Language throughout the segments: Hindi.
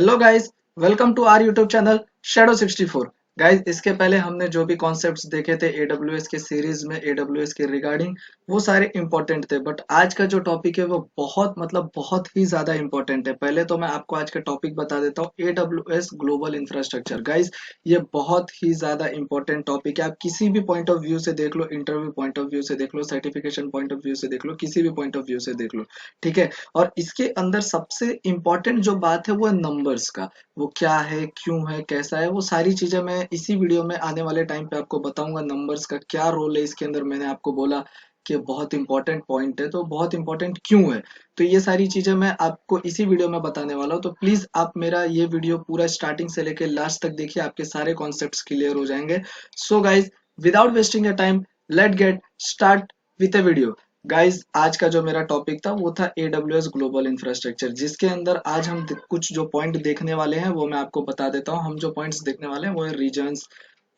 Hello guys, welcome to our YouTube channel shadow 64। Guys, इसके पहले हमने जो भी कॉन्सेप्ट्स देखे थे एडब्ल्यूएस के सीरीज में एडब्ल्यूएस के रिगार्डिंग, वो सारे इंपॉर्टेंट थे। बट आज का जो टॉपिक है वो बहुत ही ज्यादा इंपॉर्टेंट है। पहले तो मैं आपको आज का टॉपिक बता देता हूँ, एडब्ल्यूएस ग्लोबल इंफ्रास्ट्रक्चर। गाइस, ये बहुत ही ज्यादा इंपॉर्टेंट टॉपिक है। आप किसी भी पॉइंट ऑफ व्यू से देख लो, इंटरव्यू पॉइंट ऑफ व्यू से देख लो, सर्टिफिकेशन पॉइंट ऑफ व्यू से देख लो, किसी भी पॉइंट ऑफ व्यू से देख लो, ठीक है। और इसके अंदर सबसे इम्पोर्टेंट जो बात है वो है नंबर्स का। वो क्या है, क्यों है, कैसा है, वो सारी चीजें मैं इसी वीडियो में आने वाले टाइम पे आपको बताऊंगा। नंबर्स का क्या रोल है इसके अंदर, मैंने आपको बोला कि बहुत इंपॉर्टेंट पॉइंट है, तो बहुत इंपॉर्टेंट क्यों है। तो ये सारी चीजें मैं आपको इसी वीडियो में बताने वाला हूँ। तो प्लीज आप मेरा ये वीडियो पूरा स्टार्टिंग से लेकर लास्ट तक देखिए, आपके सारे कॉन्सेप्ट्स क्लियर हो जाएंगे। So guys, without wasting your time, let get start with A video. Guys, आज का जो मेरा टॉपिक था वो था AWS ग्लोबल इंफ्रास्ट्रक्चर, जिसके अंदर आज हम कुछ जो पॉइंट देखने वाले हैं वो मैं आपको बता देता हूँ। हम जो पॉइंट्स देखने वाले हैं वो है regions,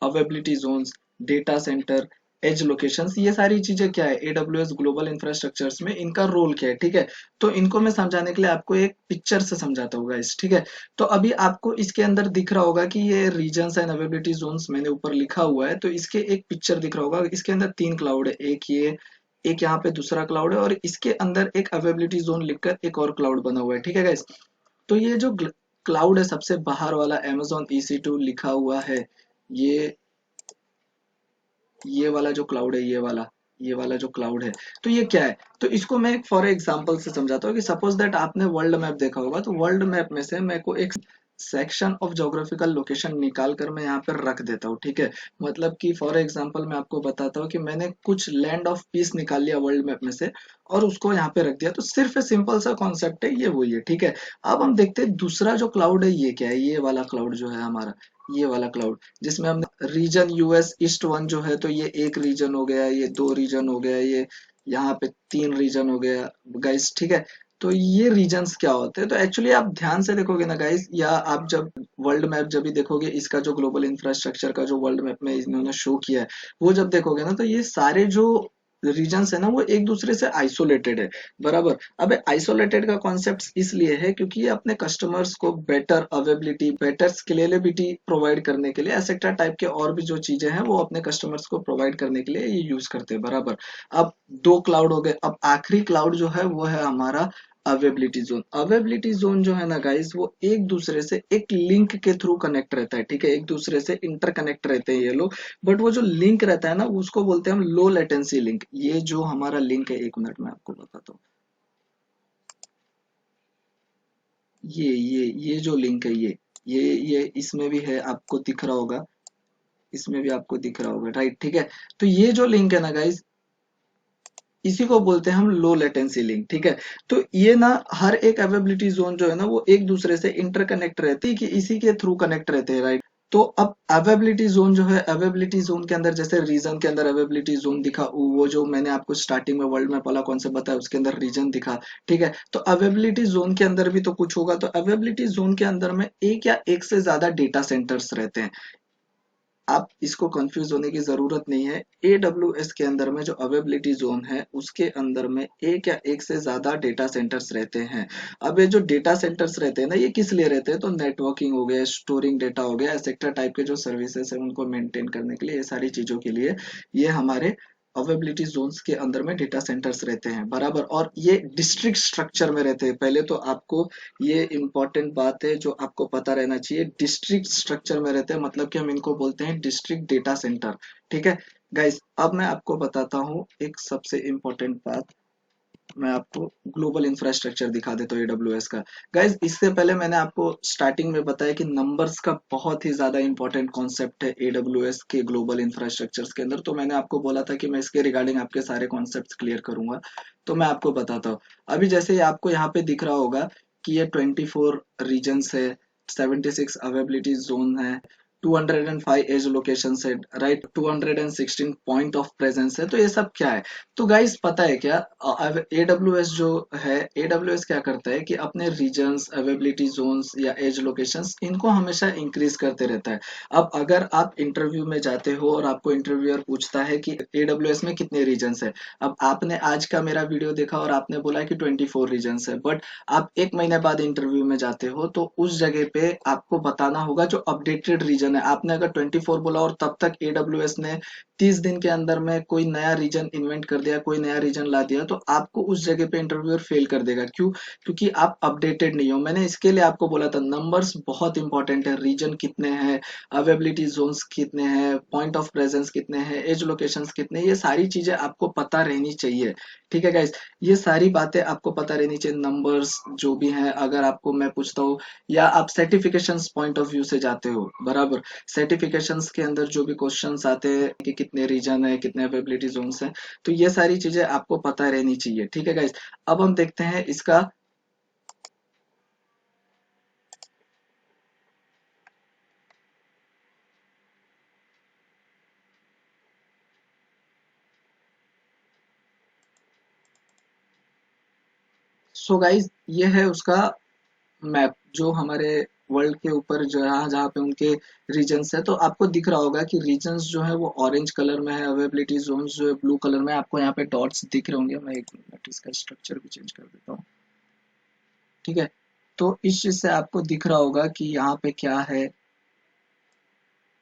availability zones, data center, edge locations. ये सारी चीजें क्या है AWS ग्लोबल इंफ्रास्ट्रक्चर्स में, इनका रोल क्या है, ठीक है। तो इनको मैं समझाने के लिए आपको एक पिक्चर से समझाता हूँ गाइस, ठीक है। तो अभी आपको इसके अंदर दिख रहा होगा कि ये रीजन्स एंड अवेबिलिटी जोन्स मैंने ऊपर लिखा हुआ है, तो इसके एक पिक्चर दिख रहा होगा। इसके अंदर तीन क्लाउड है, एक ये, एक यहाँ पे दूसरा क्लाउड है, और इसके अंदर एक अवेबिलिटी जोन लिखकर एक और क्लाउड बना हुआ है, ठीक है गाइस। तो ये जो क्लाउड है सबसे बाहर वाला, Amazon EC2 लिखा हुआ है, ये ये वाला जो क्लाउड है, ये वाला जो क्लाउड है, तो ये क्या है। तो इसको मैं एक फॉर एग्जांपल से समझाता हूँ कि सपोज दैट आपने वर्ल्ड मैप देखा होगा, तो वर्ल्ड मैप में से मेरे को एक सेक्शन ऑफ ज्योग्राफिकल लोकेशन निकाल कर मैं यहाँ पर रख देता हूँ, ठीक है। मतलब कि फॉर एग्जांपल मैं आपको बताता हूँ कि मैंने कुछ लैंड ऑफ पीस निकाल लिया वर्ल्ड मैप में से और उसको यहाँ पे रख दिया। तो सिर्फ सिंपल सा कॉन्सेप्ट है ये, वही है, ठीक है। अब हम देखते हैं दूसरा जो क्लाउड है ये क्या है। ये वाला क्लाउड जो है हमारा, ये वाला क्लाउड, जिसमें हमने रीजन यूएस ईस्ट वन जो है, तो ये एक रीजन हो गया, ये दो रीजन हो गया, ये यहाँ पे तीन रीजन हो गया गाइस, ठीक है। तो ये रीजन्स क्या होते हैं, तो एक्चुअली आप ध्यान से देखोगे ना गाइस, या आप जब वर्ल्ड मैप जब भी देखोगे, इसका जो ग्लोबल इंफ्रास्ट्रक्चर का जो वर्ल्ड मैप में इन्होंने शो किया है, वो जब देखोगे ना, तो ये सारे जो रीजन्स है ना वो एक दूसरे से आइसोलेटेड है, बराबर। अब आइसोलेटेड का कॉन्सेप्ट इसलिए है क्योंकि ये अपने कस्टमर्स को better availability, better scalability provide करने के लिए, एसेट्रा टाइप के और भी जो चीजें हैं वो अपने कस्टमर्स को प्रोवाइड करने के लिए ये यूज करते हैं, बराबर। अब दो क्लाउड हो गए, अब आखिरी क्लाउड जो है वो है हमारा अवेबिलिटी जोन। अवेबिलिटी जोन जो है ना गाइस, वो एक दूसरे से एक लिंक के थ्रू कनेक्ट रहता है, ठीक है। एक दूसरे से इंटरकनेक्ट रहते हैं ये लोग। बट वो जो लिंक रहता है ना, उसको बोलते हैं हम लो लेटेंसी लिंक। ये जो हमारा लिंक है, एक मिनट में आपको बताता हूँ। ये जो लिंक है, ये इसमें भी है, आपको दिख रहा होगा, इसमें भी आपको दिख रहा होगा, राइट, ठीक है। तो ये जो लिंक है ना गाइस, इसी को बोलते हैं हम लो लेटेंसी लिंक, ठीक है। तो ये ना हर एक अवेबिलिटी जोन जो है ना वो एक दूसरे से इंटरकनेक्ट रहती है, कि इसी के थ्रू कनेक्ट रहते हैं, राइट। तो अब अवेबिलिटी जोन जो है, अवेबिलिटी जोन के अंदर जैसे रीजन के अंदर अवेबिलिटी जोन दिखा, वो जो मैंने आपको स्टार्टिंग में वर्ल्ड मैप वाला कॉन्सेप्ट बताया, उसके अंदर रीजन दिखा, ठीक है। तो अवेबिलिटी जोन के अंदर भी तो कुछ होगा। तो अवेबिलिटी जोन के अंदर में एक या एक से ज्यादा डेटा सेंटर्स रहते हैं। आप इसको कंफ्यूज होने की जरूरत नहीं है। AWS के अंदर में जो अवेबिलिटी जोन है, उसके अंदर में एक या एक से ज्यादा डेटा सेंटर्स रहते हैं। अब ये जो डेटा सेंटर्स रहते हैं ना, ये किस लिए रहते हैं, तो नेटवर्किंग हो गया, स्टोरिंग डेटा हो गया, एक्सेट्रा टाइप के जो सर्विसेज है उनको मेंटेन करने के लिए, ये सारी चीजों के लिए ये हमारे अवेबिलिटी जोन्स के अंदर में डेटा सेंटर्स रहते हैं, बराबर। और ये डिस्ट्रिक्ट स्ट्रक्चर में रहते हैं। पहले तो आपको ये इंपॉर्टेंट बात है जो आपको पता रहना चाहिए, डिस्ट्रिक्ट स्ट्रक्चर में रहते हैं, मतलब कि हम इनको बोलते हैं डिस्ट्रिक्ट डेटा सेंटर, ठीक है गाइस। अब मैं आपको बताता हूँ एक सबसे इंपॉर्टेंट बात, मैं आपको ग्लोबल इंफ्रास्ट्रक्चर दिखा देता हूँ AWS का। गाइस, इससे पहले मैंने आपको स्टार्टिंग में बताया कि नंबर्स का बहुत ही ज्यादा इंपॉर्टेंट कॉन्सेप्ट है AWS के ग्लोबल इंफ्रास्ट्रक्चर्स के अंदर। तो मैंने आपको बोला था कि मैं इसके रिगार्डिंग आपके सारे कॉन्सेप्ट्स क्लियर करूंगा। तो मैं आपको बताता हूँ। अभी जैसे आपको यहाँ पे दिख रहा होगा कि ये 24 रीजन्स है, 76 अवेबिलिटी जोन है, 205 एज लोकेशन है, राइट, 216 पॉइंट ऑफ प्रेजेंस है। तो ये सब क्या है? तो गाइस पता है क्या, एडब्ल्यूएस जो है, एडब्ल्यूएस क्या करता है कि अपने रीजन्स, अवेबिलिटी जोन्स या एज लोकेशंस, इनको हमेशा इंक्रीज करते रहता है। अब अगर आप इंटरव्यू में जाते हो और आपको इंटरव्यूअर पूछता है कि एडब्ल्यूएस में कितने रीजन्स है, अब आपने आज का मेरा वीडियो देखा और आपने बोला कि 24 रीजन्स है, बट आप एक महीने बाद इंटरव्यू में जाते हो तो उस जगह पे आपको बताना होगा जो अपडेटेड रीजन है। आपने अगर 24 बोला और तब तक एडब्ल्यूएस ने 30 दिन के अंदर में कोई नया रीजन इन्वेंट कर दिया, कोई नया रीजन ला दिया, तो आपको उस जगह पे इंटरव्यूअर फेल कर देगा। क्यों? क्योंकि आप अपडेटेड नहीं हो। मैंने इसके लिए आपको बोला था, नंबर्स बहुत इंपॉर्टेंट है। रीजन कितने हैं, अवेबिलिटी जोन्स कितने हैं, पॉइंट ऑफ प्रेजेंस कितने हैं, एज लोकेशंस कितने हैं, ये सारी चीजें आपको पता रहनी चाहिए। ठीक है गाइस, ये सारी बातें आपको पता रहनी चाहिए। नंबर्स जो भी हैं, अगर आपको मैं पूछता हूँ, या आप सर्टिफिकेशंस पॉइंट ऑफ व्यू से जाते हो, बराबर, सर्टिफिकेशंस के अंदर जो भी क्वेश्चंस आते हैं कि कितने रीजन है, कितने अवेबिलिटी जोन्स हैं, तो ये सारी चीजें आपको पता रहनी चाहिए। ठीक है गाइस, अब हम देखते हैं इसका। सो गाइस, ये है उसका मैप जो हमारे वर्ल्ड के ऊपर जहाँ जहाँ पे उनके रीजन्स है। तो आपको दिख रहा होगा कि रीजन्स जो है वो ऑरेंज कलर में है, अवेबिलिटी जोन्स जो है ब्लू कलर में है। आपको यहाँ पे डॉट्स दिख रहे होंगे। मैं एक मिनट इसका स्ट्रक्चर भी चेंज कर देता हूँ। ठीक है, तो इस चीज से आपको दिख रहा होगा कि यहाँ पे क्या है।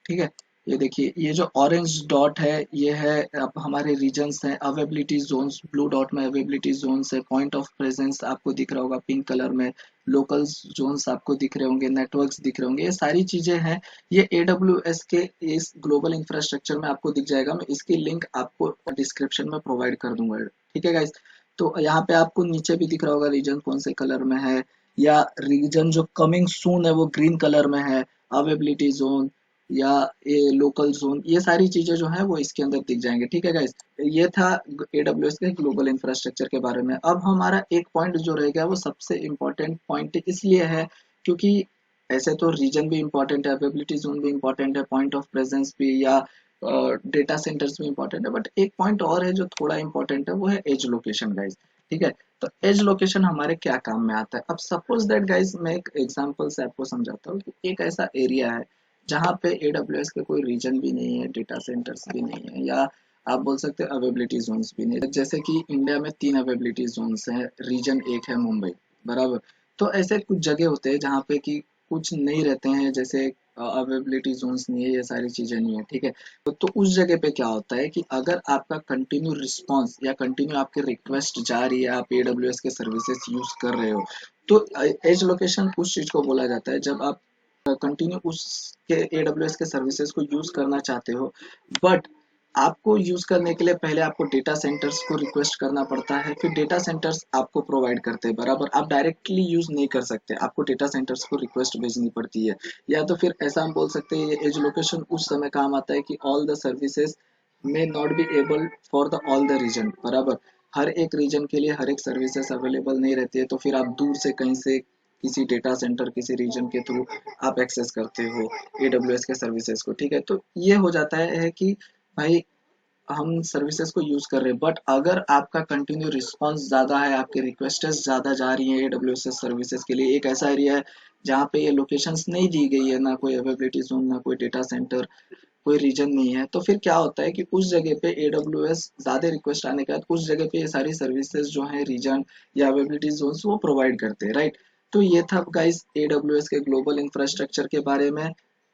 ठीक है, ये देखिए, ये जो ऑरेंज डॉट है ये है अब हमारे रीजन्स हैं, अवेबिलिटी जोन्स ब्लू डॉट में अवेबिलिटी जोन्स है, पॉइंट ऑफ प्रेजेंस आपको दिख रहा होगा पिंक कलर में, लोकल्स जोन्स आपको दिख रहे होंगे, नेटवर्क्स दिख रहे होंगे, ये सारी चीजें हैं। ये एडब्ल्यूएस के इस ग्लोबल इंफ्रास्ट्रक्चर में आपको दिख जाएगा। मैं इसकी लिंक आपको डिस्क्रिप्शन में प्रोवाइड कर दूंगा। ठीक है गाइस, तो यहाँ पे आपको नीचे भी दिख रहा होगा रीजन कौन से कलर में है, या रीजन जो कमिंग सून है वो ग्रीन कलर में है, अवेबिलिटी जोन या ये लोकल जोन, ये सारी चीजें जो है वो इसके अंदर दिख जाएंगे। ठीक है गाइस, ये था एडब्ल्यूएस के ग्लोबल इंफ्रास्ट्रक्चर के बारे में। अब हमारा एक पॉइंट जो रह गया वो सबसे इम्पोर्टेंट पॉइंट इसलिए है क्योंकि ऐसे तो रीजन भी इम्पोर्टेंट है, अवेबिलिटी जोन भी इम्पोर्टेंट है, पॉइंट ऑफ प्रेजेंस भी, या डेटा सेंटर्स भी इम्पोर्टेंट है, बट एक पॉइंट और है जो थोड़ा इम्पोर्टेंट है, वो है एज लोकेशन गाइस। ठीक है, तो एज लोकेशन हमारे क्या काम में आता है? अब सपोज दैट गाइस, मैं एक एग्जांपल से आपको समझाता हूँ कि एक ऐसा एरिया है जहाँ पे एडब्ल्यूएस के कोई रीजन भी नहीं है, डेटा सेंटर्स भी नहीं है, या आप बोल सकते हैं अवेबिलिटी जोन्स भी नहीं है। जैसे कि इंडिया में 3 अवेबिलिटी जोन्स हैं, रीजन एक है मुंबई, बराबर। तो ऐसे कुछ जगह होते हैं जहाँ पे कि कुछ नहीं रहते हैं, जैसे अवेबिलिटी जोन्स नहीं है, ये सारी चीजें नहीं है। ठीक है, तो उस जगह पे क्या होता है कि अगर आपका कंटिन्यू रिस्पॉन्स या कंटिन्यू आपकी रिक्वेस्ट जा रही है, आप एडब्ल्यूएस के सर्विसेज यूज कर रहे हो, तो एज लोकेशन उस चीज को बोला जाता है जब आप कंटिन्यू उसके एडब्ल्यूएस के सर्विसेज को यूज करना चाहते हो, बट आपको यूज करने के लिए पहले आपको डेटा सेंटर्स को रिक्वेस्ट करना पड़ता है, फिर डेटा सेंटर्स आपको प्रोवाइड करते हैं, बराबर। आप डायरेक्टली यूज नहीं कर सकते, आपको डेटा सेंटर्स को रिक्वेस्ट भेजनी पड़ती है। या तो फिर ऐसा हम बोल सकते हैं, ये एज लोकेशन उस समय काम आता है कि all the services may not be able for the all the region, बराबर। हर एक रीजन के लिए हर एक सर्विसेज अवेलेबल नहीं रहती है, तो फिर आप दूर से कहीं से किसी डेटा सेंटर, किसी रीजन के थ्रू आप एक्सेस करते हो एडब्ल्यूएस के सर्विसेज को। ठीक है, तो ये हो जाता है कि भाई हम सर्विसेज को यूज कर रहे हैं, बट अगर आपका कंटिन्यू रिस्पांस ज्यादा है, आपकी रिक्वेस्टेस ज्यादा जा रही है एडब्ल्यूएस सर्विसेज के लिए, एक ऐसा एरिया है जहाँ पे ये लोकेशंस नहीं दी गई है, ना कोई अवेबिलिटी जोन, ना कोई डेटा सेंटर, कोई रीजन नहीं है, तो फिर क्या होता है कि उस जगह पे एडब्ल्यूएस ज्यादा रिक्वेस्ट आने के बाद उस जगह पे ये सारी सर्विसेज जो है रीजन या अवेबिलिटी जोन्स वो प्रोवाइड करते हैं, राइट। तो ये था गाइस एडब्ल्यूएस के ग्लोबल इंफ्रास्ट्रक्चर के बारे में।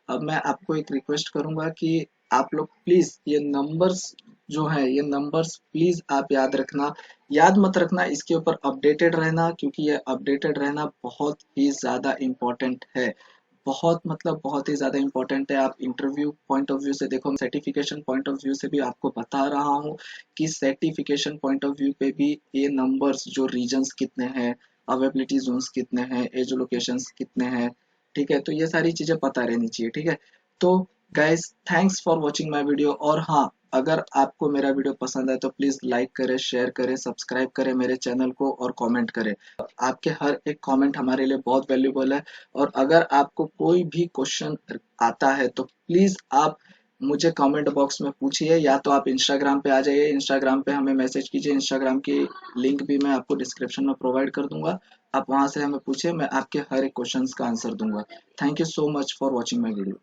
अब मैं आपको एक रिक्वेस्ट करूंगा कि आप लोग प्लीज ये नंबर्स जो है, ये नंबर्स प्लीज आप याद रखना। याद मत रखना, इसके ऊपर अपडेटेड रहना, क्योंकि ये अपडेटेड रहना बहुत ही ज्यादा इम्पोर्टेंट है। बहुत मतलब बहुत ही ज्यादा इंपॉर्टेंट है। आप इंटरव्यू पॉइंट ऑफ व्यू से देखो, सर्टिफिकेशन पॉइंट ऑफ व्यू से भी आपको बता रहा हूँ कि सर्टिफिकेशन पॉइंट ऑफ व्यू पे भी ये नंबर्स जो रीजन्स कितने हैं, अवेबिलिटी जोन्स कितने हैं, एज लोकेशंस कितने हैं, ठीक है, तो ये सारी चीजें पता रहनी चाहिए। ठीक है, तो guys thanks for watching my video. और हाँ, अगर आपको मेरा वीडियो पसंद है तो प्लीज़ लाइक करें, शेयर करें, सब्सक्राइब करें मेरे चैनल को और कमेंट करें। आपके हर एक कमेंट हमारे लिए बहुत वैल्यूबल है। और अगर आपको कोई भी क्वेश्चन आता है तो प्लीज़ आप मुझे कमेंट बॉक्स में पूछिए, या तो आप इंस्टाग्राम पे आ जाइए, इंस्टाग्राम पे हमें मैसेज कीजिए। इंस्टाग्राम की लिंक भी मैं आपको डिस्क्रिप्शन में प्रोवाइड कर दूंगा। आप वहां से हमें पूछिए, मैं आपके हर एक क्वेश्चंस का आंसर दूंगा। Thank you so much for watching my video.